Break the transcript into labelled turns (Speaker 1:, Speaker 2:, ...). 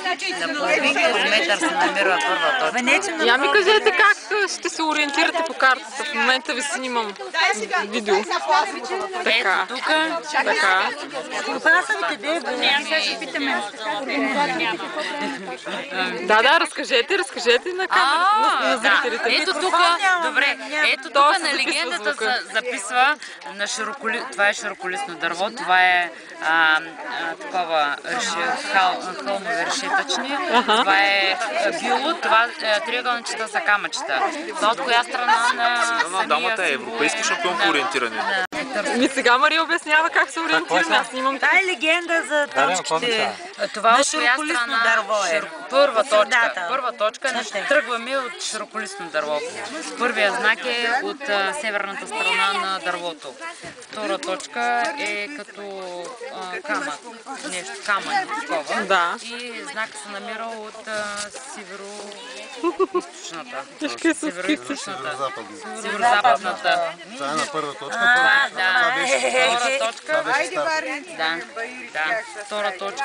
Speaker 1: На половин километър се намира първа точка.
Speaker 2: Я ми кажете как ще се ориентирате по картата. В момента ви снимам видео. Така.
Speaker 1: Тук.
Speaker 2: Така. Да, разкажете на камерата, на зрителите.
Speaker 1: Ето тук, добре, ето тук на легендата записва на това е широколисно дърво, това е такова хълмови решетъчни, това е било, това триъгълничета са камъчета. Това от коя страна на самия...
Speaker 3: Дамата е европейски шампион по ориентиране.
Speaker 2: Сега Мария обяснява как се ориентираме. Аз снимам.
Speaker 4: Та е легенда за точките.
Speaker 1: Това от коя страна? Първа точка. Тръгваме от широколисно дърво. Първия знак е от северната страна на дървото. Втора точка е като камък. Нещо камък такова.
Speaker 2: Да.
Speaker 1: И знак се намира от северо-източната. Северо-западната.
Speaker 5: Това е на първа точка.
Speaker 1: Втора точка. Втора точка.